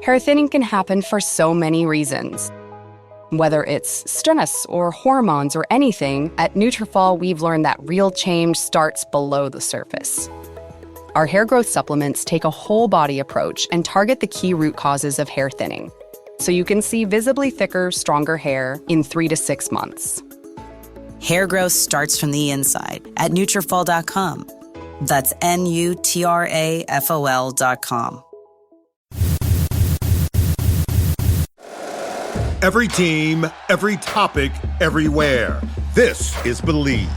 Hair thinning can happen for so many reasons. Whether it's stress or hormones or anything, at Nutrafol we've learned that real change starts below the surface. Our hair growth supplements take a whole body approach and target the key root causes of hair thinning, so you can see visibly thicker, stronger hair in 3 to 6 months. Hair growth starts from the inside at Nutrafol.com. That's Nutrafol.com. Every team, every topic, everywhere. This is Believe.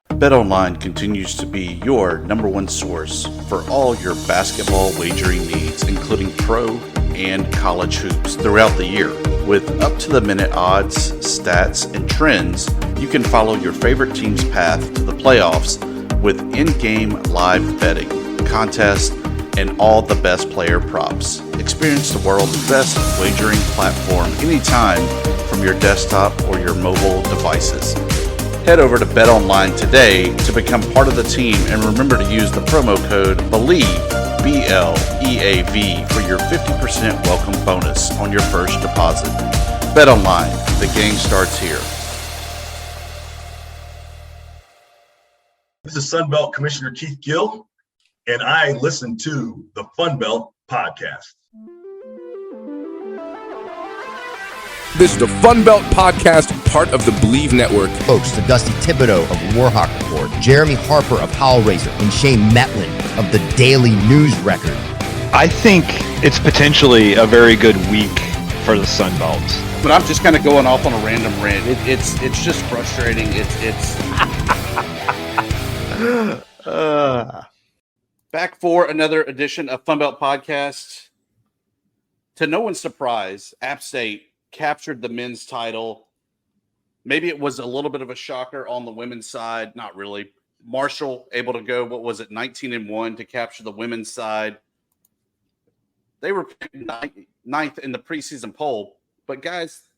BetOnline continues to be your number one source for all your basketball wagering needs, including pro and college hoops throughout the year. With up-to-the-minute odds, stats, and trends, you can follow your favorite team's path to the playoffs with in-game live betting, contests, and all the best player props. Experience the world's best wagering platform anytime from your desktop or your mobile devices. Head over to BetOnline today to become part of the team, and remember to use the promo code BELIEVE, BLEAV, for your 50% welcome bonus on your first deposit. BetOnline, the game starts here. This is FunBelt Commissioner Keith Gill, and I listen to the FunBelt Podcast. This is the FunBelt Podcast, part of the Believe Network. Hosts the Dusty Thibodeaux of Warhawk Report, Jeremy Harper of Howlraiser, and Shane Mettlen of the Daily News Record. I think it's potentially a very good week for the Sun Belt. But I'm just kind of going off on a random rant. It's just frustrating. It's back for another edition of FunBelt Podcast. To no one's surprise, App State captured the men's title. Maybe it was a little bit of a shocker on the women's side. Not really. Marshall able to go, 19-1 to capture the women's side. They were ninth in the preseason poll. But guys,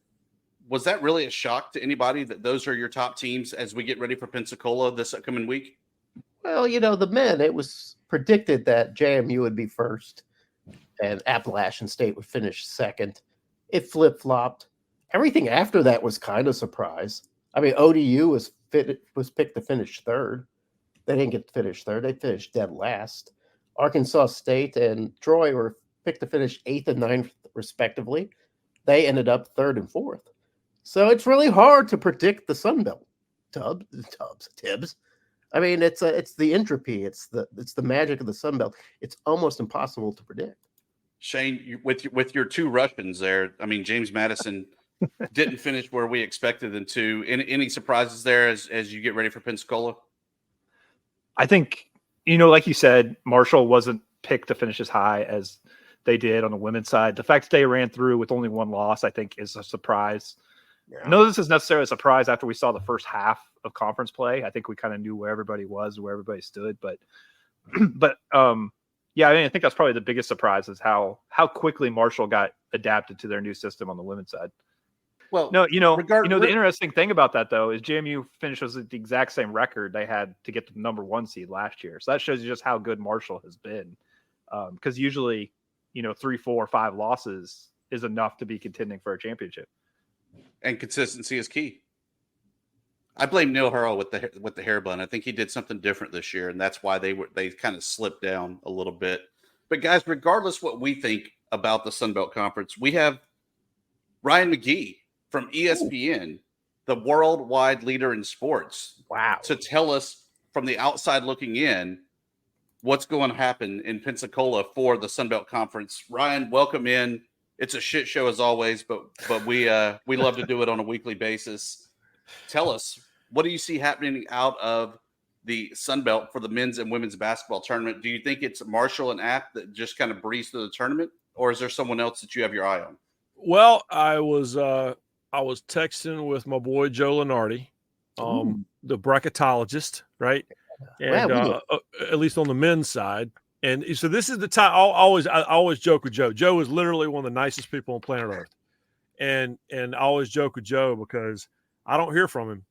was that really a shock to anybody that those are your top teams as we get ready for Pensacola this upcoming week? Well, the men, it was predicted that JMU would be first and Appalachian State would finish second. It flip-flopped. Everything after that was kind of surprise. I mean, ODU was picked to finish third. They didn't get to finish third. They finished dead last. Arkansas State and Troy were picked to finish 8th and 9th, respectively. They ended up 3rd and 4th. So it's really hard to predict the Sun Belt. Tibbs. I mean, it's the entropy. It's the magic of the Sun Belt. It's almost impossible to predict. Shane, with your two Russians there, I mean, James Madison didn't finish where we expected them to. Any surprises there as you get ready for Pensacola? I think, like you said, Marshall wasn't picked to finish as high as they did on the women's side. The fact that they ran through with only one loss, I think, is a surprise. Yeah. I know this is necessarily a surprise after we saw the first half of conference play. I think we kind of knew where everybody was, where everybody stood, but yeah, I think that's probably the biggest surprise is how quickly Marshall got adapted to their new system on the women's side. Well, no, the interesting thing about that though is JMU finishes with the exact same record they had to get to the number 1 seed last year. So that shows you just how good Marshall has been. Because usually, 3, 4, 5 losses is enough to be contending for a championship. And consistency is key. I blame Neil Hurl with the hair bun. I think he did something different this year, and that's why they kind of slipped down a little bit. But guys, regardless what we think about the Sun Belt Conference, we have Ryan McGee from ESPN, the worldwide leader in sports. Wow. To tell us from the outside looking in what's going to happen in Pensacola for the Sun Belt Conference. Ryan, welcome in. It's a shit show as always, but we love to do it on a weekly basis. Tell us, what do you see happening out of the Sun Belt for the men's and women's basketball tournament? Do you think it's Marshall and App that just kind of breeze through the tournament, or is there someone else that you have your eye on? Well, I was texting with my boy Joe Lenardi, the bracketologist, right? And at least on the men's side. And so this is the time. I always joke with Joe. Joe is literally one of the nicest people on planet Earth, and I always joke with Joe because I don't hear from him.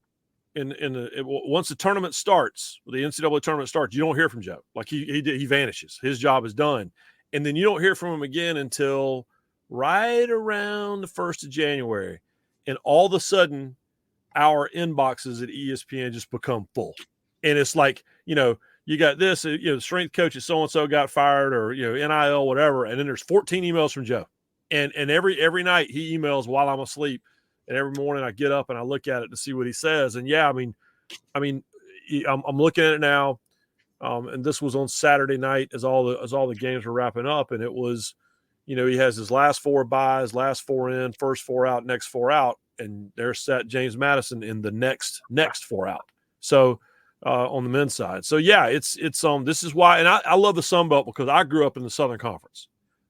Once the tournament starts, the NCAA tournament starts, you don't hear from Joe. Like he vanishes. His job is done. And then you don't hear from them again until right around the 1st of January. And all of a sudden, our inboxes at ESPN just become full. And it's like, you got this, strength coach at so-and-so got fired, or, NIL, whatever. And then there's 14 emails from Joe. And every night he emails while I'm asleep. And every morning I get up and I look at it to see what he says. And yeah, I'm looking at it now. And this was on Saturday night as all the games were wrapping up. And it was, he has his last 4 buys, last 4 in, first 4 out, next 4 out. And there's set James Madison in the next 4 out. So on the men's side. So yeah, it's this is why, and I love the Sun Belt because I grew up in the Southern Conference.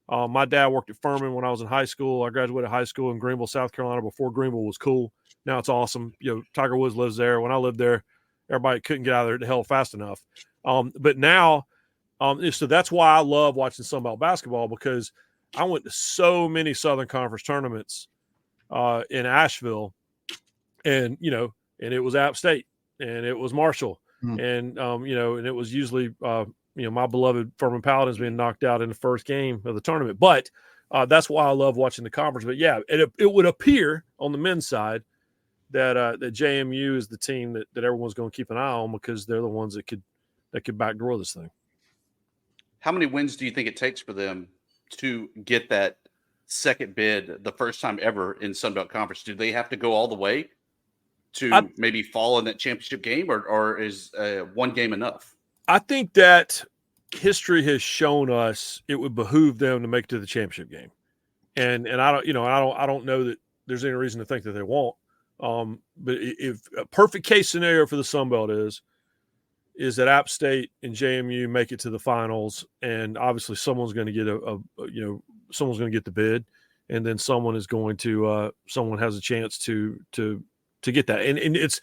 My dad worked at Furman when I was in high school. I graduated high school in Greenville, South Carolina, before Greenville was cool. Now it's awesome. Tiger Woods lives there. When I lived there, everybody couldn't get out of there to hell fast enough. But now, so that's why I love watching Sun Belt basketball, because I went to so many Southern Conference tournaments in Asheville, and it was App State, and it was Marshall, and and it was usually my beloved Furman Paladins being knocked out in the first game of the tournament. But that's why I love watching the conference. But yeah, it would appear on the men's side that that JMU is the team that everyone's going to keep an eye on, because they're the ones that could backdoor this thing. How many wins do you think it takes for them to get that second bid the first time ever in Sun Belt Conference? Do they have to go all the way to maybe fall in that championship game, or is one game enough? I think that history has shown us it would behoove them to make it to the championship game, and I don't know that there's any reason to think that they won't. But if a perfect case scenario for the Sun Belt is that App State and JMU make it to the finals, and obviously someone's going to get someone's going to get the bid, and then someone has a chance to get that. And it's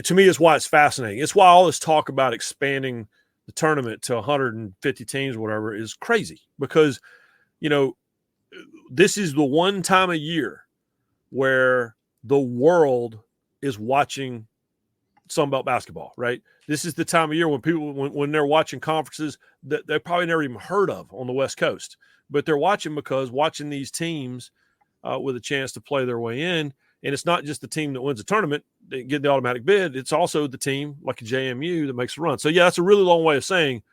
to me, it's why it's fascinating. It's why all this talk about expanding the tournament to 150 teams, or whatever, is crazy, because this is the one time a year where the world is watching Sun Belt basketball, right? This is the time of year when people, when they're watching conferences that they probably never even heard of on the West Coast, but they're watching these teams with a chance to play their way in. And it's not just the team that wins the tournament, they get the automatic bid. It's also the team like a JMU that makes a run. So yeah, that's a really long way of saying,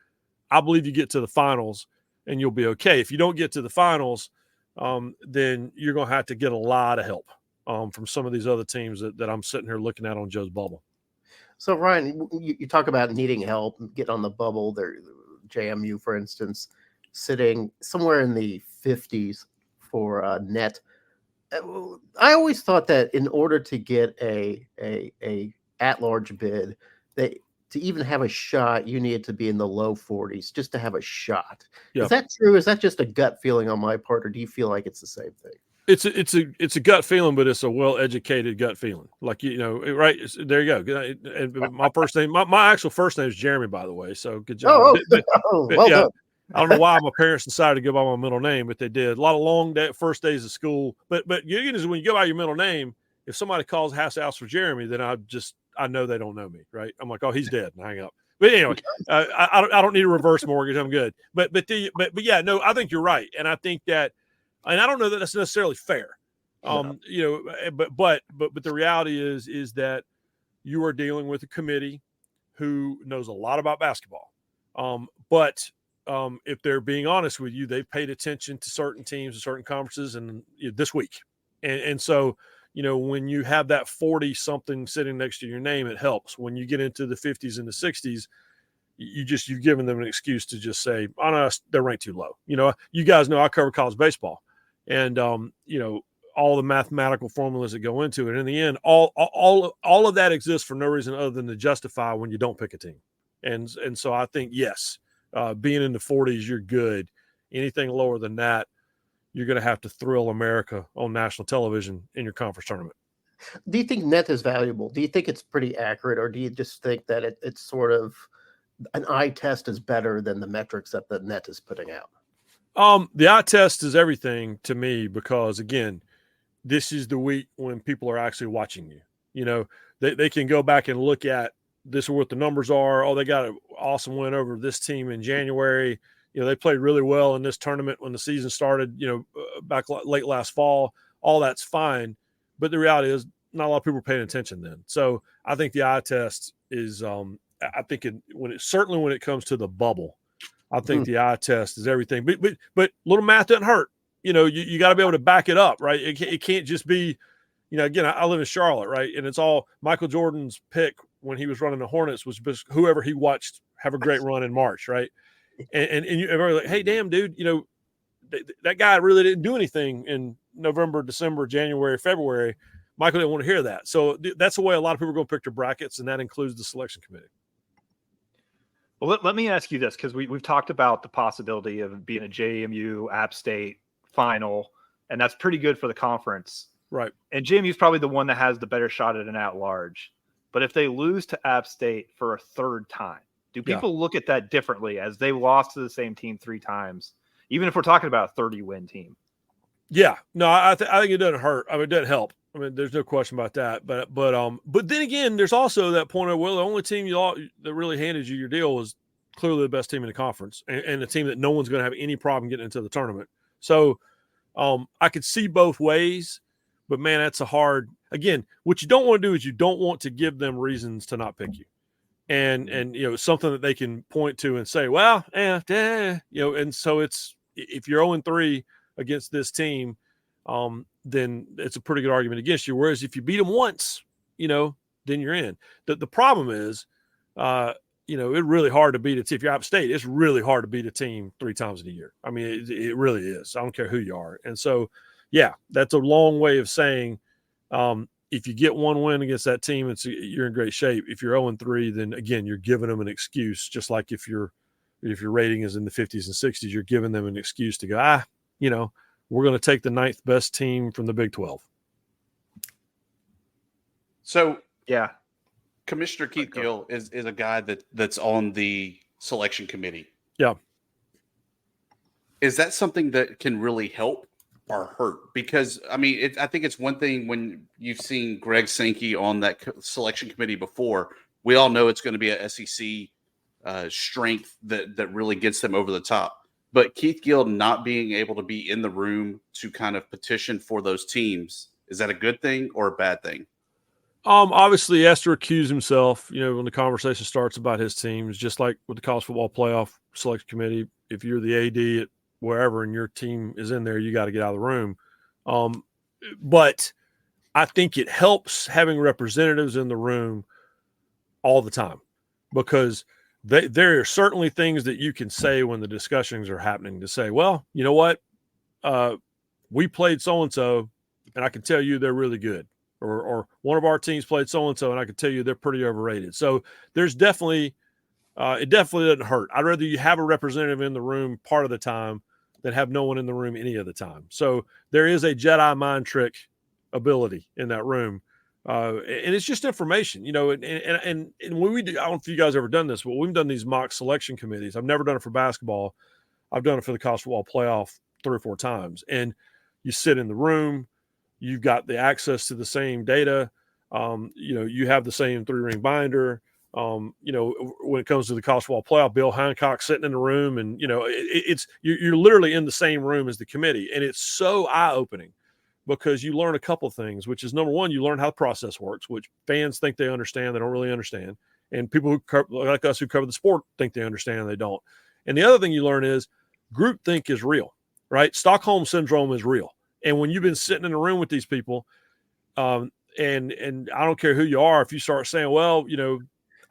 I believe you get to the finals and you'll be okay. If you don't get to the finals, then you're going to have to get a lot of help from some of these other teams that I'm sitting here looking at on Joe's bubble. So, Ryan, you talk about needing help, get on the bubble. There, JMU, for instance, sitting somewhere in the 50s for net. I always thought that in order to get a at-large bid, that to even have a shot, you needed to be in the low 40s just to have a shot. Yeah. Is that true? Is that just a gut feeling on my part, or do you feel like it's the same thing? It's a gut feeling, but it's a well-educated gut feeling. Like, right there you go. And my first name, my actual first name is Jeremy, by the way. So good job. Well done. I don't know why my parents decided to go by my middle name, but they did. A lot of long first days of school. But when you go by your middle name, if somebody calls house for Jeremy, then I know they don't know me, right? I'm like, oh, he's dead, and hang up. But anyway, I don't need a reverse mortgage. I'm good. But yeah, no, I think you're right, and I think that. And I don't know that that's necessarily fair, but the reality is that you are dealing with a committee who knows a lot about basketball. But if they're being honest with you, they've paid attention to certain teams and certain conferences and this week. And so, when you have that 40 something sitting next to your name, it helps. When you get into the 50s and the 60s, you've given them an excuse to just say, oh no, they're ranked too low. You guys know I cover college baseball. And, all the mathematical formulas that go into it. In the end, all of that exists for no reason other than to justify when you don't pick a team. And so I think, yes, being in the 40s, you're good. Anything lower than that, you're going to have to thrill America on national television in your conference tournament. Do you think net is valuable? Do you think it's pretty accurate, or do you just think that it's sort of an eye test is better than the metrics that the net is putting out? The eye test is everything to me, because again, this is the week when people are actually watching you. They can go back and look at this, what the numbers are. Oh, they got an awesome win over this team in January. they played really well in this tournament when the season started, back late last fall. All that's fine. But the reality is not a lot of people are paying attention then. So I think the eye test is, I think when it comes to the bubble, I think the eye test is everything. But little math doesn't hurt. You got to be able to back it up, right? It can't just be, again, I live in Charlotte, right? And it's all Michael Jordan's pick when he was running the Hornets was just whoever he watched have a great run in March, right? And you're like, hey, damn, dude, that guy really didn't do anything in November, December, January, February. Michael didn't want to hear that. So that's the way a lot of people are going to pick their brackets, and that includes the selection committee. Well, let me ask you this, because we've talked about the possibility of being a JMU App State final, and that's pretty good for the conference. Right. And JMU is probably the one that has the better shot at an at-large. But if they lose to App State for a third time, do people look at that differently as they lost to the same team 3 times, even if we're talking about a 30-win team? Yeah. No, I think it doesn't hurt. I mean, it doesn't help. I mean, there's no question about that. But then again, there's also that point of, well, the only team that really handed you your deal was clearly the best team in the conference and a team that no one's going to have any problem getting into the tournament. So I could see both ways, but man, that's again, what you don't want to do is you don't want to give them reasons to not pick you. And something that they can point to and say, well, and so if you're 0-3 against this team, then it's a pretty good argument against you. Whereas if you beat them once, then you're in. The problem is, it's really hard to beat a team. If you're App State, it's really hard to beat a team 3 times in a year. I mean, it really is. I don't care who you are. And so, yeah, that's a long way of saying, if you get one win against that team, you're in great shape. If you're 0-3, then again, you're giving them an excuse. Just like if your rating is in the 50s and 60s, you're giving them an excuse to go, we're going to take the 9th best team from the Big 12. So, yeah, Commissioner Keith Gill is a guy that's on the selection committee. Yeah. Is that something that can really help or hurt? Because, I mean, I think it's one thing when you've seen Greg Sankey on that selection committee before. We all know it's going to be a SEC strength that really gets them over the top. But Keith Gill not being able to be in the room to kind of petition for those teams, is that a good thing or a bad thing? Obviously, he has to recuse himself, when the conversation starts about his teams, just like with the College Football Playoff Selection Committee. If you're the AD at wherever and your team is in there, you got to get out of the room. But I think it helps having representatives in the room all the time, because there are certainly things that you can say when the discussions are happening to say, well, you know what? We played so-and-so, and I can tell you they're really good. Or one of our teams played so-and-so, and I can tell you they're pretty overrated. So there's definitely it definitely doesn't hurt. I'd rather you have a representative in the room part of the time than have no one in the room any of the time. So there is a Jedi mind trick ability in that room. And it's just information, and when we do, I don't know if you guys ever done this, but we've done these mock selection committees. I've never done it for basketball. I've done it for the College Football Playoff 3 or 4 times. And you sit in the room, you've got the access to the same data. You have the same 3-ring binder. When it comes to the College Football Playoff, Bill Hancock sitting in the room, and you're literally in the same room as the committee, and it's so eye-opening. Because you learn a couple of things, which is, number one, you learn how the process works, which fans think they understand. They don't really understand. And people like us who cover the sport think they understand. They don't. And the other thing you learn is groupthink is real, right? Stockholm syndrome is real. And when you've been sitting in a room with these people, and I don't care who you are, if you start saying, well,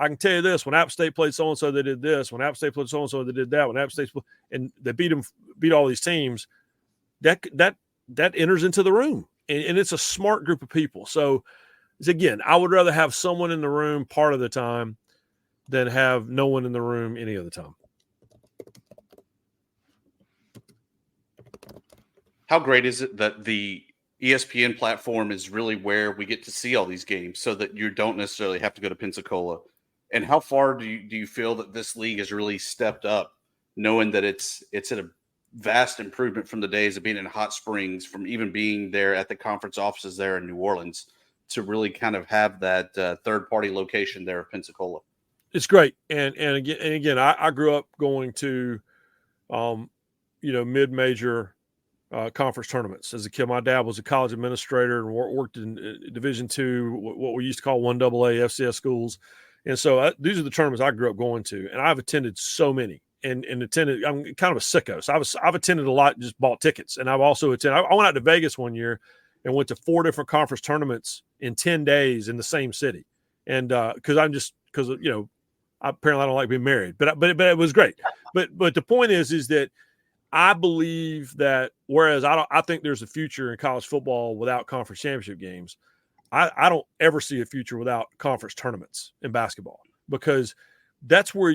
I can tell you this, when App State played so-and-so, they did this. When App State played so-and-so, they did that. When App State and they beat all these teams, that enters into the room, and it's a smart group of people. So again, I would rather have someone in the room part of the time than have no one in the room any of the time. How great is it that the ESPN platform is really where we get to see all these games, so that you don't necessarily have to go to Pensacola? And how far do you feel that this league has really stepped up, knowing that it's at a vast improvement from the days of being in Hot Springs, from even being there at the conference offices there in New Orleans, to really kind of have that third-party location there at Pensacola? It's great. And again, I grew up going to mid-major conference tournaments. As a kid, my dad was a college administrator and worked in Division II, what we used to call 1AA FCS schools. And so these are the tournaments I grew up going to, and I've attended so many and attended. I'm kind of a sicko. So I've attended a lot, just bought tickets. And I've also attended, I went out to Vegas one year and went to 4 different conference tournaments in 10 days in the same city. And because apparently I don't like being married, but it was great. But the point is that I believe that whereas I think there's a future in college football without conference championship games, I don't ever see a future without conference tournaments in basketball, because that's where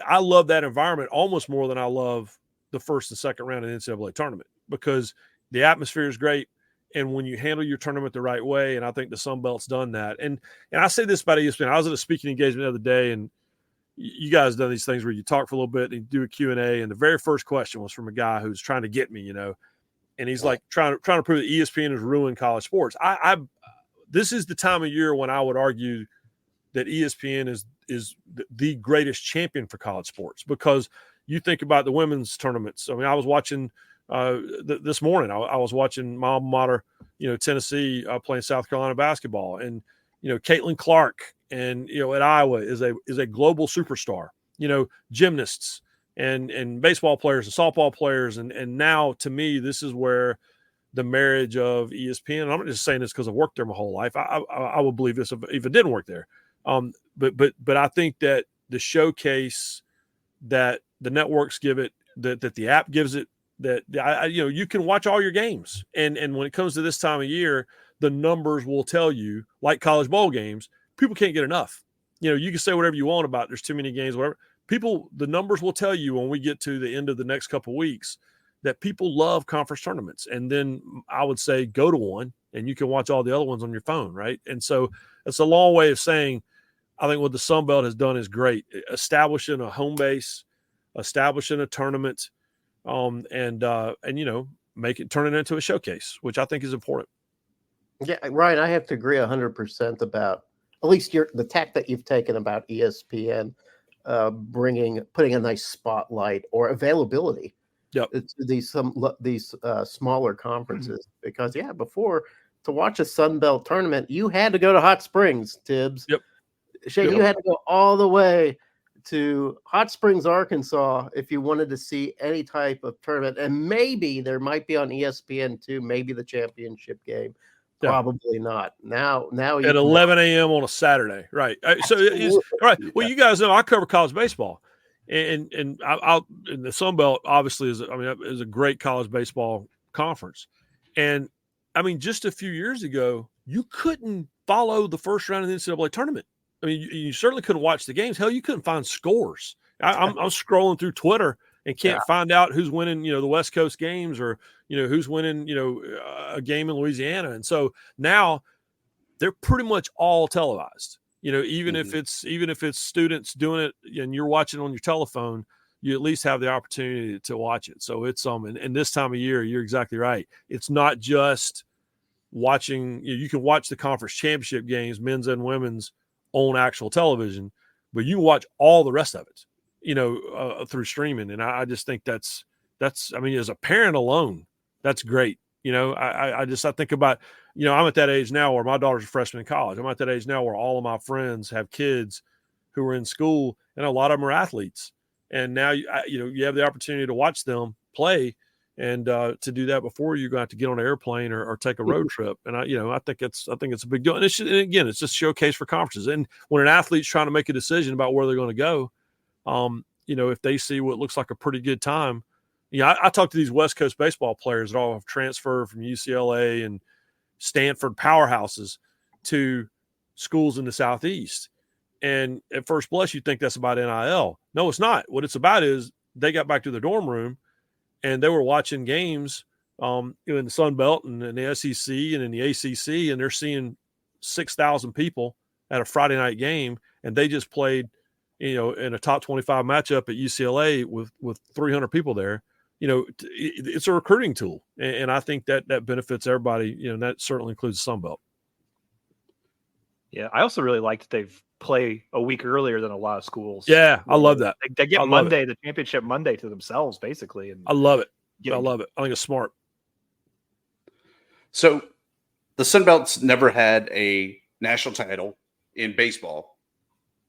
I love that environment almost more than I love the first and second round of the NCAA tournament, because the atmosphere is great. And when you handle your tournament the right way, and I think the Sun Belt's done that. And I say this about ESPN. I was at a speaking engagement the other day, and you guys done these things where you talk for a little bit and you do a Q&A, and the very first question was from a guy who's trying to get me, and he's like trying to prove that ESPN has ruined college sports. This is the time of year when I would argue that ESPN is the greatest champion for college sports, because you think about the women's tournaments. I mean, I was watching this morning. I was watching my alma mater, Tennessee playing South Carolina basketball, and Caitlin Clark, and at Iowa is a global superstar. Gymnasts and baseball players and softball players, and now to me this is where the marriage of ESPN. And I'm not just saying this because I've worked there my whole life. I would believe this if it didn't work there. But I think that the showcase that the networks give it, that the app gives it, that you can watch all your games, and when it comes to this time of year, the numbers will tell you, like college bowl games, people can't get enough. You can say whatever you want about there's too many games, whatever. The numbers will tell you when we get to the end of the next couple of weeks that people love conference tournaments. And then I would say go to one, and you can watch all the other ones on your phone, right? And so it's a long way of saying I think what the Sun Belt has done is great, establishing a home base, establishing a tournament, and turn it into a showcase, which I think is important. Yeah, Ryan, I have to agree 100% about at least the tack that you've taken about ESPN putting a nice spotlight or availability to these smaller conferences. Mm-hmm. Because before, to watch a Sun Belt tournament, you had to go to Hot Springs, Tibbs. Yep. Shane, you had to go all the way to Hot Springs, Arkansas, if you wanted to see any type of tournament. And maybe there might be on ESPN too, maybe the championship game. Yeah. Probably not. Now at 11 a.m. on a Saturday, right? So right. Well, you guys know I cover college baseball, and the Sun Belt obviously is a great college baseball conference. And I mean, just a few years ago, you couldn't follow the first round of the NCAA tournament. I mean, you certainly couldn't watch the games. Hell, you couldn't find scores. I'm scrolling through Twitter and can't find out who's winning, the West Coast games, or, who's winning, a game in Louisiana. And so now they're pretty much all televised, even if it's students doing it and you're watching on your telephone, you at least have the opportunity to watch it. So it's, and this time of year, you're exactly right. It's not just watching, you can watch the conference championship games, men's and women's, on actual television, but you can watch all the rest of it, through streaming. And I just think that's, as a parent alone, that's great. I think about, I'm at that age now where my daughter's a freshman in college. I'm at that age now where all of my friends have kids who are in school, and a lot of them are athletes. And now, you have the opportunity to watch them play, and to do that before you're going to have to get on an airplane or take a road trip. And I think it's a big deal. And again, it's just a showcase for conferences. And when an athlete's trying to make a decision about where they're going to go, if they see what looks like a pretty good time, I talk to these West Coast baseball players that all have transferred from UCLA and Stanford powerhouses to schools in the Southeast. And at first blush, you think that's about NIL. No, it's not. What it's about is they got back to their dorm room and they were watching games in the Sun Belt and in the SEC and in the ACC, and they're seeing 6,000 people at a Friday night game, and they just played, in a top 25 matchup at UCLA with 300 people there. It's a recruiting tool, and I think that benefits everybody. And that certainly includes the Sun Belt. Yeah, I also really like that they've play a week earlier than a lot of schools. Yeah, I love that. They get the championship Monday to themselves, basically. And I love it. I love it. I think it's smart. So the Sun Belt's never had a national title in baseball.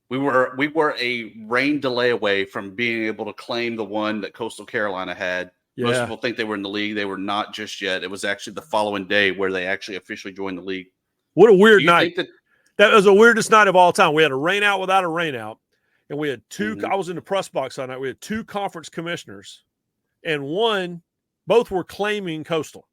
We were a rain delay away from being able to claim the one that Coastal Carolina had. Yeah. Most people think they were in the league. They were not just yet. It was actually the following day where they actually officially joined the league. What a weird night. That was the weirdest night of all time. We had a rain out without a rain out. And we had two. I was in the press box that night. We had two conference commissioners, and both were claiming Coastal.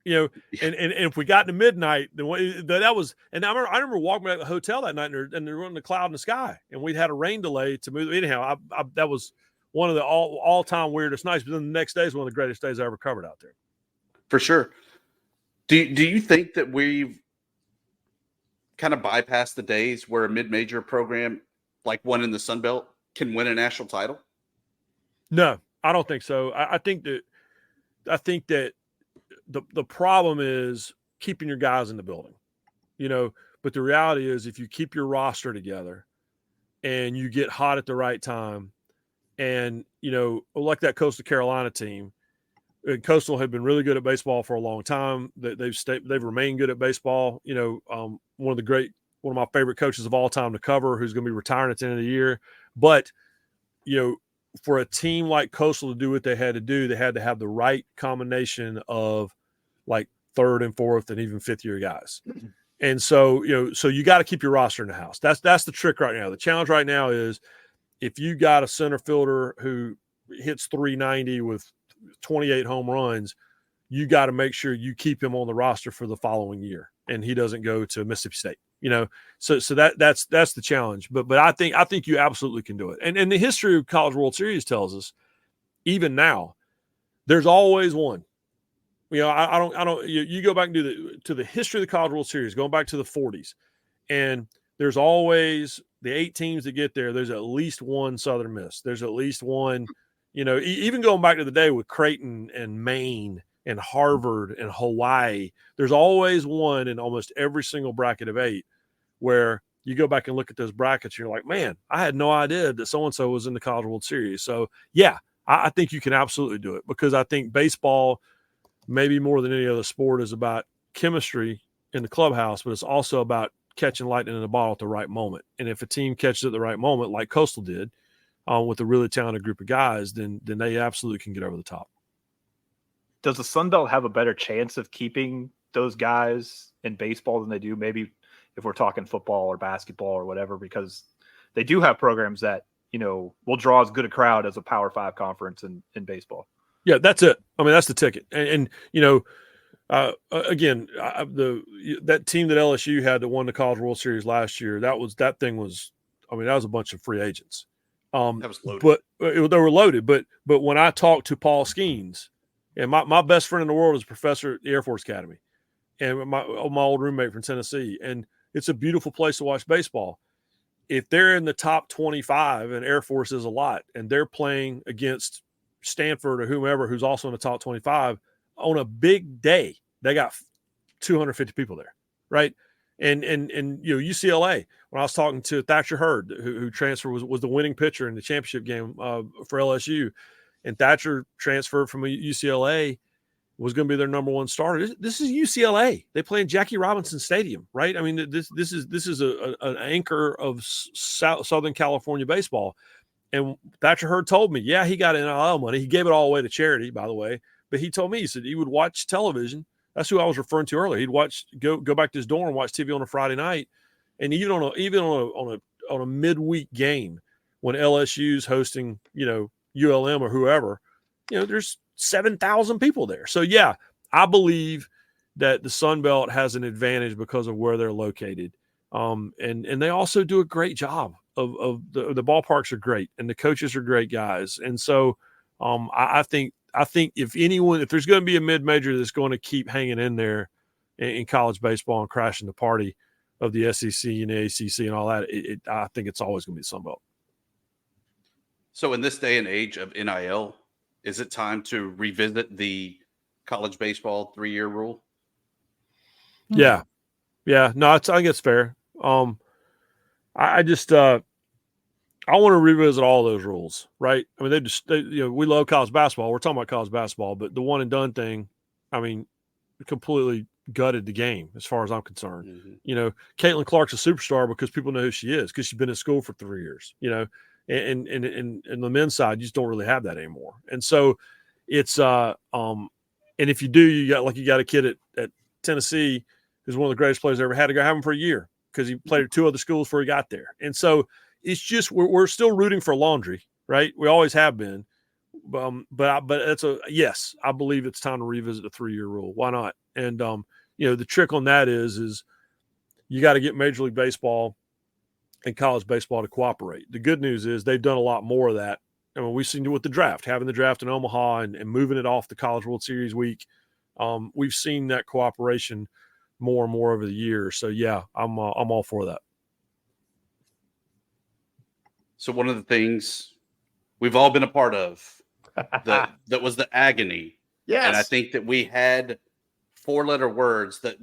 And if we got to midnight, then that was. And I remember walking back to the hotel that night, and there wasn't a cloud in the sky, and we'd had a rain delay to move. Anyhow, that was one of the all-time weirdest nights. But then the next day is one of the greatest days I ever covered out there. For sure. Do you think that we've kind of bypassed the days where a mid-major program like one in the Sun Belt can win a national title? No, I don't think so. I think that the problem is keeping your guys in the building, but the reality is if you keep your roster together and you get hot at the right time and, like that Coastal Carolina team, Coastal had been really good at baseball for a long time. They've remained good at baseball. One of my favorite coaches of all time to cover, who's going to be retiring at the end of the year. But, for a team like Coastal to do what they had to do, they had to have the right combination of like third and fourth and even fifth year guys. And so, so you got to keep your roster in the house. That's the trick right now. The challenge right now is if you got a center fielder who hits 390 with 28 home runs, you got to make sure you keep him on the roster for the following year and he doesn't go to Mississippi State. So that's the challenge. But I think you absolutely can do it. And the history of College World Series tells us, even now, there's always one. I don't. You go back and to the history of the College World Series, going back to the 40s, and there's always the 8 teams that get there. There's at least one Southern Miss. There's at least one. Even going back to the day with Creighton and Maine and Harvard and Hawaii, there's always one in almost every single bracket of 8 where you go back and look at those brackets, and you're like, man, I had no idea that so-and-so was in the College World Series. So, yeah, I think you can absolutely do it because I think baseball, maybe more than any other sport, is about chemistry in the clubhouse, but it's also about catching lightning in a bottle at the right moment. And if a team catches it at the right moment, like Coastal did, with a really talented group of guys, then they absolutely can get over the top. Does the Sun Belt have a better chance of keeping those guys in baseball than they do maybe if we're talking football or basketball or whatever, because they do have programs that, will draw as good a crowd as a Power 5 conference in baseball? Yeah, that's it. I mean, that's the ticket. And again, that team that LSU had that won the College World Series last year, that was a bunch of free agents. That was loaded. But they were loaded. But when I talked to Paul Skeens, and my best friend in the world is a professor at the Air Force Academy, and my old roommate from Tennessee, and it's a beautiful place to watch baseball. If they're in the top 25, and Air Force is a lot, and they're playing against Stanford or whomever who's also in the top 25 on a big day, they got 250 people there, right? And UCLA, when I was talking to Thatcher Hurd, who transferred, was the winning pitcher in the championship game for LSU, and Thatcher transferred from UCLA, was going to be their number one starter. This is UCLA. They play in Jackie Robinson Stadium, right? I mean, this is an anchor of Southern California baseball. And Thatcher Hurd told me, yeah, he got NIL money. He gave it all away to charity, by the way. But he told me, he said he would watch television. That's who I was referring to earlier. He'd go back to his dorm and watch TV on a Friday night, and even on a midweek game when LSU's hosting, ULM or whoever, there's 7,000 people there. So yeah, I believe that the Sun Belt has an advantage because of where they're located, and they also do a great job of the ballparks are great and the coaches are great guys, and so I think if there's going to be a mid-major that's going to keep hanging in there in college baseball and crashing the party of the SEC and the ACC and all that, I think it's always going to be the Sun Belt. So in this day and age of NIL, is it time to revisit the college baseball 3-year rule? Yeah. No, I think it's fair. I just I want to revisit all those rules, right? I mean, we love college basketball. We're talking about college basketball, but the one and done thing, I mean, completely gutted the game as far as I'm concerned. Mm-hmm. Caitlin Clark's a superstar because people know who she is because she's been in school for 3 years. And the men's side, you just don't really have that anymore. And so it's and if you do, you got a kid at Tennessee who's one of the greatest players I ever had to go have him for a year because he played at 2 other schools before he got there. And so it's just we're still rooting for laundry, right? We always have been. But yes, I believe it's time to revisit the 3-year rule. Why not? And the trick on that is you got to get Major League Baseball and college baseball to cooperate. The good news is they've done a lot more of that. I mean, we've seen it with the draft, having the draft in Omaha and moving it off the College World Series week. We've seen that cooperation more and more over the years. So yeah, I'm all for that. So one of the things we've all been a part of that was the agony. Yes. And I think that we had 4-letter words that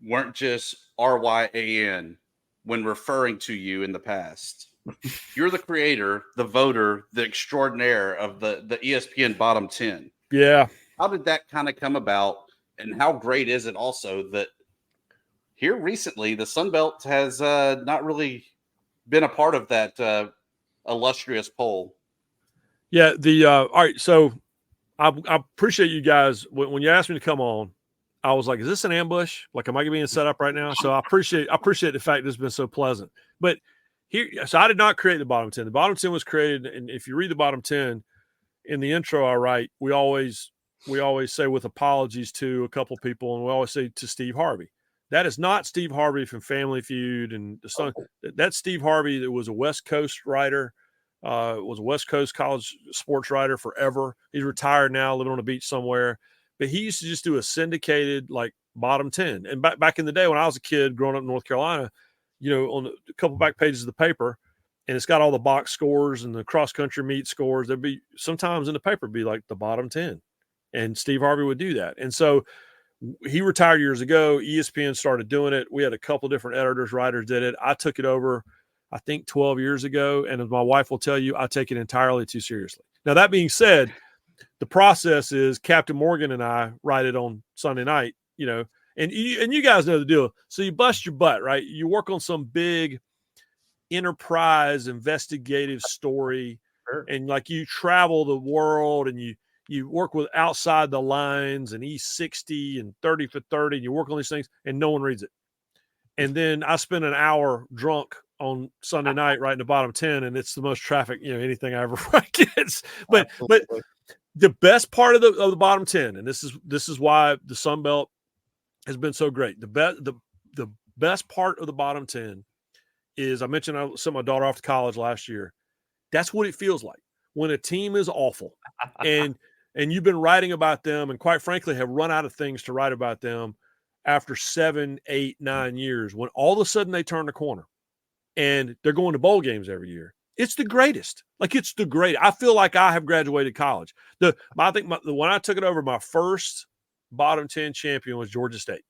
weren't just RYAN when referring to you in the past. You're the creator, the voter, the extraordinaire of the ESPN bottom 10. Yeah. How did that kind of come about? And how great is it also that here recently the Sunbelt has not really been a part of that illustrious poll? Yeah. All right. So I appreciate you guys. When you asked me to come on, I was like, is this an ambush? Like, am I being set up right now? So I appreciate the fact that it's been so pleasant. But so I did not create the bottom 10. The bottom 10 was created. And if you read the bottom 10 in the intro, I write, we always say with apologies to a couple people. And we always say to Steve Harvey. That is not Steve Harvey from Family Feud and the Sun. That's Steve Harvey that was a West Coast writer, was a West Coast college sports writer forever. He's retired now, living on a beach somewhere. But he used to just do a syndicated like bottom 10. And back in the day when I was a kid growing up in North Carolina, on a couple back pages of the paper, and it's got all the box scores and the cross country meet scores. There'd be sometimes in the paper be like the bottom 10, and Steve Harvey would do that. And so he retired years ago. ESPN started doing it. We had a couple different editors, writers did it. I took it over, I think 12 years ago. And as my wife will tell you, I take it entirely too seriously. Now, that being said, the process is Captain Morgan and I write it on Sunday night, and you guys know the deal. So you bust your butt, right? You work on some big enterprise investigative story, and like you travel the world and you work with outside the lines and E60 and 30 for 30, and you work on these things and no one reads it. And then I spend an hour drunk on Sunday night writing the bottom 10, and it's the most traffic, anything I ever write. But the best part of the bottom 10, and this is why the Sunbelt has been so great. The best part of the bottom 10 is, I mentioned I sent my daughter off to college last year. That's what it feels like when a team is awful and you've been writing about them and quite frankly have run out of things to write about them after 7, 8, 9 years, when all of a sudden they turn the corner and they're going to bowl games every year. It's the greatest. Like, it's the great. I feel like I have graduated college. I think when I took it over, my first bottom 10 champion was Georgia State.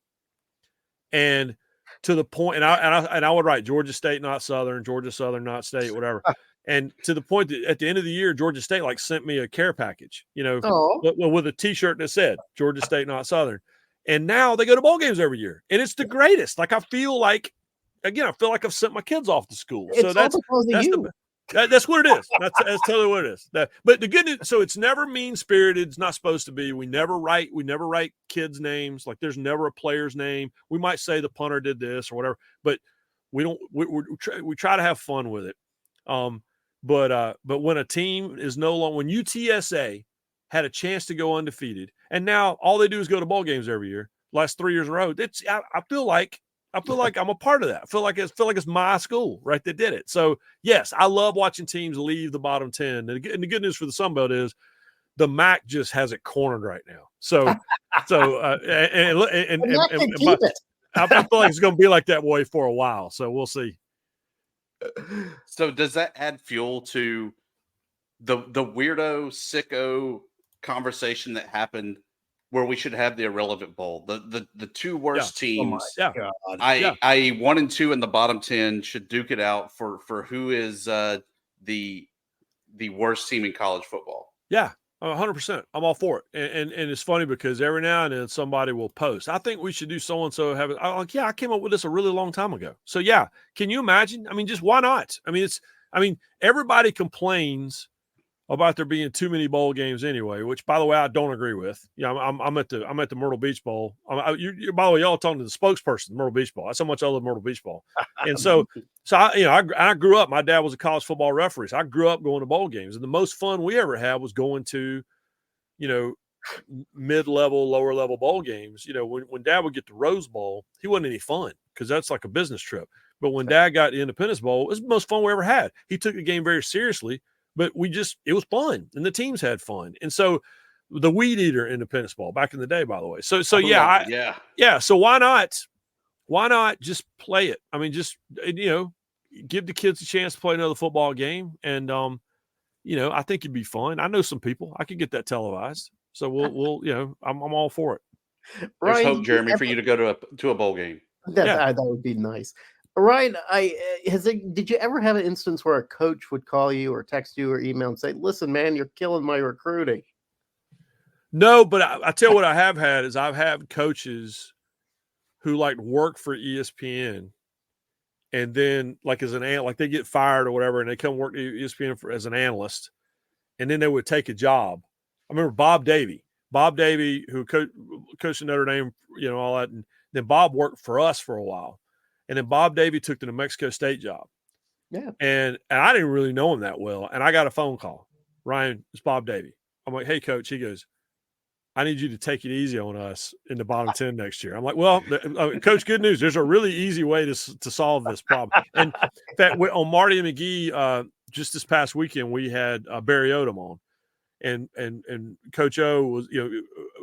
And to the point, and I would write Georgia State, not Southern, Georgia Southern, not State, whatever. And to the point that at the end of the year, Georgia State sent me a care package, with a T-shirt that said Georgia State, not Southern. And now they go to bowl games every year, and it's the greatest. Like, I feel like I've sent my kids off to school. It's that's what it is. That's totally what it is. But the good news, so it's never mean-spirited. It's not supposed to be. We never write kids' names. Like, there's never a player's name. We might say the punter did this or whatever, but we don't. We try to have fun with it. But when a team is no longer, when UTSA had a chance to go undefeated, and now all they do is go to bowl games every year, last 3 years in a row. I feel like I'm a part of that. I feel like it's my school, right? That did it. So yes, I love watching teams leave the bottom 10. And the good news for the Sunbelt is the MAC just has it cornered right now. So I feel like it's going to be like that way for a while. So we'll see. So does that add fuel to the weirdo, sicko conversation that happened where we should have the irrelevant bowl. The two worst teams. Yeah. I 1 and 2 in the bottom 10 should duke it out for who is the worst team in college football. Yeah. 100%. I'm all for it. And it's funny because every now and then somebody will post, I think we should do so-and-so have it. I'm like, yeah, I came up with this a really long time ago. So yeah, can you imagine? I mean, just why not? I mean, everybody complains about there being too many bowl games anyway, which by the way, I don't agree with. Yeah. I'm at the Myrtle Beach Bowl. By the way, y'all talking to the spokesperson, Myrtle Beach Bowl. That's how much I love Myrtle Beach Bowl. And so I grew up, my dad was a college football referee. So I grew up going to bowl games, and the most fun we ever had was going to, mid-level, lower level bowl games. When dad would get the Rose Bowl, he wasn't any fun because that's like a business trip. But when dad got the Independence Bowl, it was the most fun we ever had. He took the game very seriously, but it was fun, and the teams had fun. And so the Weed Eater Independence Bowl back in the day, by the way. So So why not just play it? I mean, just, give the kids a chance to play another football game. And, I think it'd be fun. I know some people. I could get that televised. So we'll I'm all for it. There's hope, Jeremy, for you to go to a bowl game. That would be nice. Ryan, did you ever have an instance where a coach would call you or text you or email and say, listen, man, you're killing my recruiting? No, but I tell you what I have had is I've had coaches who work for ESPN, and then as they get fired or whatever, and they come work at ESPN as an analyst, and then they would take a job. I remember Bob Davie, who coached in Notre Dame, all that. And then Bob worked for us for a while. And then Bob Davie took the New Mexico State job. Yeah. And I didn't really know him that well. And I got a phone call. Ryan, it's Bob Davie. I'm like, hey, coach. He goes, I need you to take it easy on us in the bottom 10 next year. I'm like, well, coach, good news. There's a really easy way to solve this problem. And in fact, on Marty and McGee, just this past weekend, we had Barry Odom on. And Coach O was,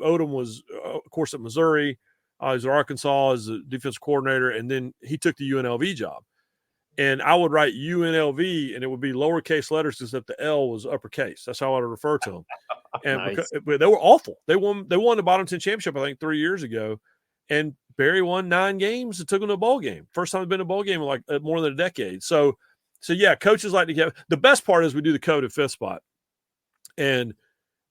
Odom was, of course, at Missouri. He was at Arkansas as a defensive coordinator, and then he took the UNLV job. And I would write UNLV, and it would be lowercase letters except the L was uppercase. That's how I would refer to them. And Nice. But they were awful. They won the bottom 10 championship, I think, 3 years ago. And Barry won 9 games and took them to a bowl game. First time I've been to a bowl game in more than a decade. So yeah, coaches like to get – the best part is we do the coveted fifth spot. And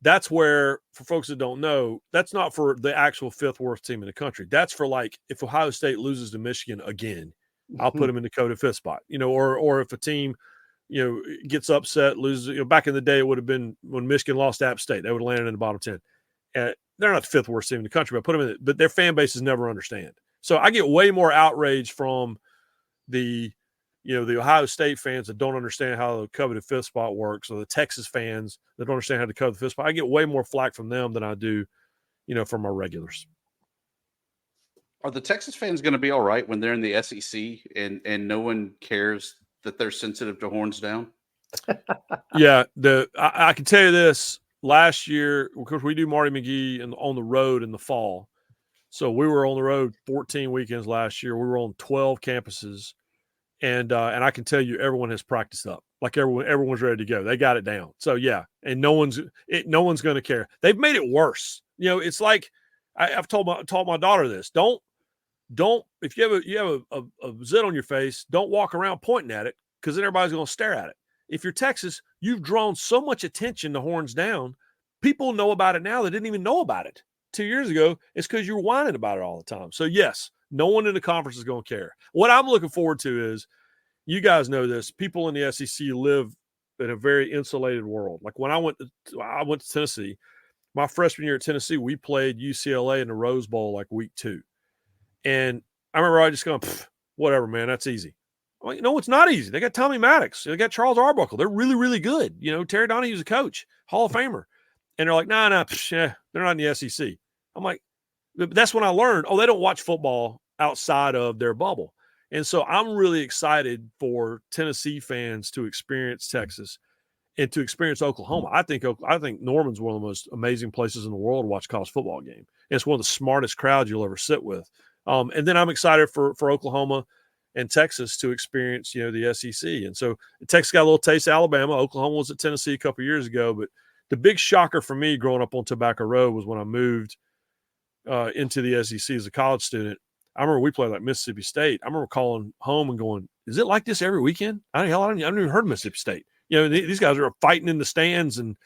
that's where, for folks that don't know, that's not for the actual fifth worst team in the country. That's for if Ohio State loses to Michigan again, I'll put them in the coded fifth spot, or if a team, gets upset, loses, back in the day, it would have been when Michigan lost to App State, they would have landed in the bottom 10. They're not the fifth worst team in the country, but put them in it, but their fan bases never understand. So I get way more outrage from the Ohio State fans that don't understand how the coveted fifth spot works, or the Texas fans that don't understand how to cover the fifth spot. I get way more flack from them than I do, from our regulars. Are the Texas fans going to be all right when they're in the SEC and no one cares that they're sensitive to horns down? Yeah, I can tell you this. Last year, of course, we do Marty McGee on the road in the fall. So we were on the road 14 weekends last year. We were on 12 campuses. And I can tell you, everyone has practiced up. Everyone's ready to go. They got it down. So yeah, and no one's going to care. They've made it worse. It's like I've told my daughter this. Don't if you have a zit on your face, don't walk around pointing at it, because then everybody's going to stare at it. If you're Texas, you've drawn so much attention to horns down. People know about it now that didn't even know about it 2 years ago. It's because you're whining about it all the time. So yes, no one in the conference is going to care. What I'm looking forward to is, you guys know this, people in the SEC live in a very insulated world. Like when I went to Tennessee, my freshman year at Tennessee, we played UCLA in the Rose Bowl week 2. And I remember I just going, whatever, man, that's easy. I'm like, no, it's not easy. They got Tommy Maddox. They got Charles Arbuckle. They're really, really good. Terry Donahue's a coach, Hall of Famer. And they're like, nah, they're not in the SEC. I'm like, that's when I learned, they don't watch football outside of their bubble. And so I'm really excited for Tennessee fans to experience Texas and to experience Oklahoma. I think Norman's one of the most amazing places in the world to watch a college football game. And it's one of the smartest crowds you'll ever sit with. And then I'm excited for Oklahoma and Texas to experience, the SEC. And so Texas got a little taste of Alabama. Oklahoma was at Tennessee a couple of years ago. But the big shocker for me growing up on Tobacco Road was when I moved into the SEC as a college student, I remember we played like Mississippi State. I remember calling home and going, "Is it like this every weekend?" I haven't even heard of Mississippi State. These guys are fighting in the stands and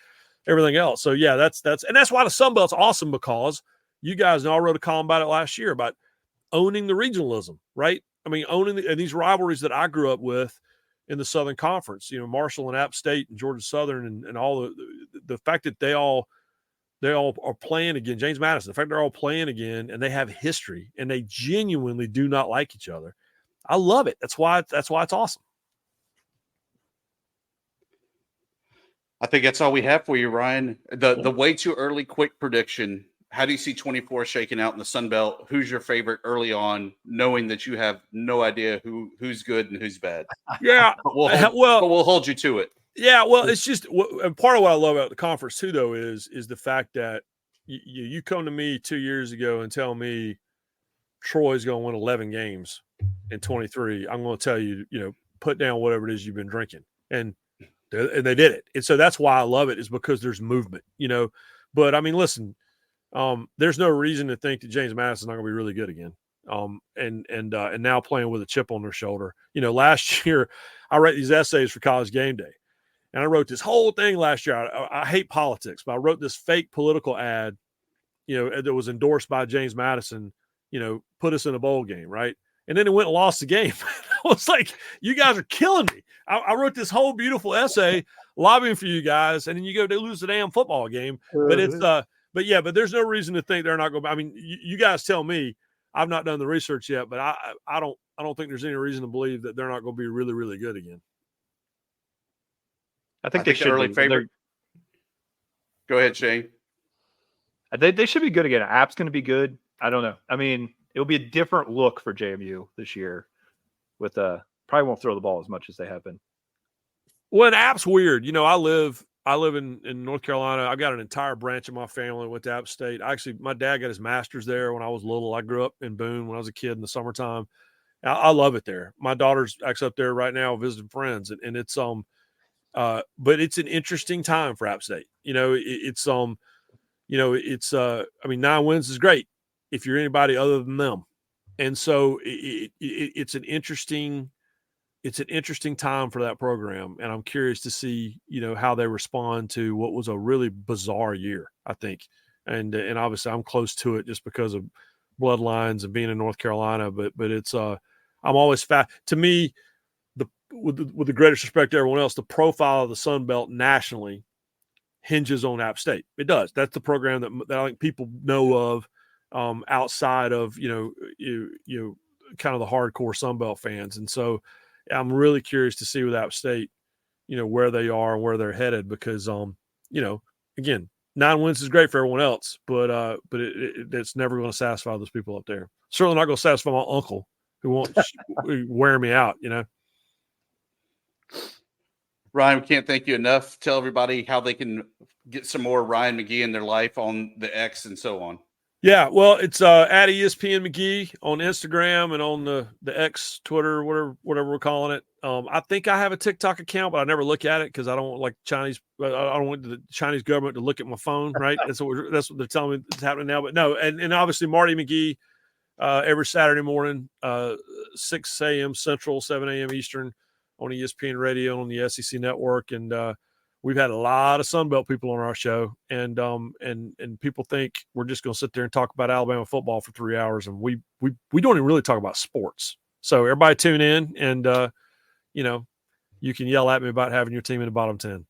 everything else. So yeah, that's why the Sun Belt's awesome, because you guys all wrote a column about it last year about owning the regionalism, right? I mean, owning these rivalries that I grew up with in the Southern Conference. Marshall and App State and Georgia Southern and all the fact that they all are playing again. James Madison, the fact they're all playing again and they have history and they genuinely do not like each other. I love it. That's why it's awesome. I think that's all we have for you, Ryan. The way too early quick prediction. How do you see 24 shaking out in the Sun Belt? Who's your favorite early on, knowing that you have no idea who's good and who's bad? Yeah. But we'll hold you to it. Yeah, well, it's just, and part of what I love about the conference too, though, is the fact that you come to me 2 years ago and tell me Troy's going to win 11 games in 23. I'm going to tell you, put down whatever it is you've been drinking, and they did it. And so that's why I love it, is because there's movement, But I mean, listen, there's no reason to think that James Madison's not going to be really good again. And now playing with a chip on their shoulder. Last year I write these essays for College Game Day. And I wrote this whole thing last year. I hate politics, but I wrote this fake political ad, that was endorsed by James Madison, put us in a bowl game, right? And then it went and lost the game. I was like, you guys are killing me. I wrote this whole beautiful essay lobbying for you guys, and then you go to lose the damn football game. But but there's no reason to think they're not going to. I mean, you guys tell me. I've not done the research yet, but I don't think there's any reason to believe that they're not going to be really, really good again. I think they should early be. favorite. Go ahead, Shane. They should be good again. App's going to be good. I don't know. I mean, it'll be a different look for JMU this year. With probably won't throw the ball as much as they have been. Well, and App's weird. I live in North Carolina. I've got an entire branch of my family that went to App State. My dad got his master's there when I was little. I grew up in Boone when I was a kid in the summertime. I love it there. My daughter's actually up there right now visiting friends, and it's but it's an interesting time for App State. It's 9 wins is great if you're anybody other than them. And so it's an interesting time for that program. And I'm curious to see, how they respond to what was a really bizarre year, I think. And obviously I'm close to it just because of bloodlines and being in North Carolina, but it's I'm always to me, with the greatest respect to everyone else, the profile of the Sun Belt nationally hinges on App State. It does. That's the program that I think people know of outside of, kind of the hardcore Sun Belt fans. And so I'm really curious to see with App State, where they are and where they're headed, because, again, 9 wins is great for everyone else, but it's never going to satisfy those people up there. Certainly not going to satisfy my uncle who won't wear me out, Ryan, we can't thank you enough. Tell everybody how they can get some more Ryan McGee in their life on the X and so on. Yeah, well, it's at ESPN McGee on Instagram and on the X, Twitter, whatever we're calling it. I think I have a TikTok account, but I never look at it because I don't want I don't want the Chinese government to look at my phone, right? That's what they're telling me is happening now. But no, and obviously Marty McGee every Saturday morning, 6 a.m. Central, 7 a.m. Eastern on ESPN Radio on the SEC Network, and we've had a lot of Sunbelt people on our show, and people think we're just going to sit there and talk about Alabama football for 3 hours, and we don't even really talk about sports. So everybody tune in, and you can yell at me about having your team in the bottom 10.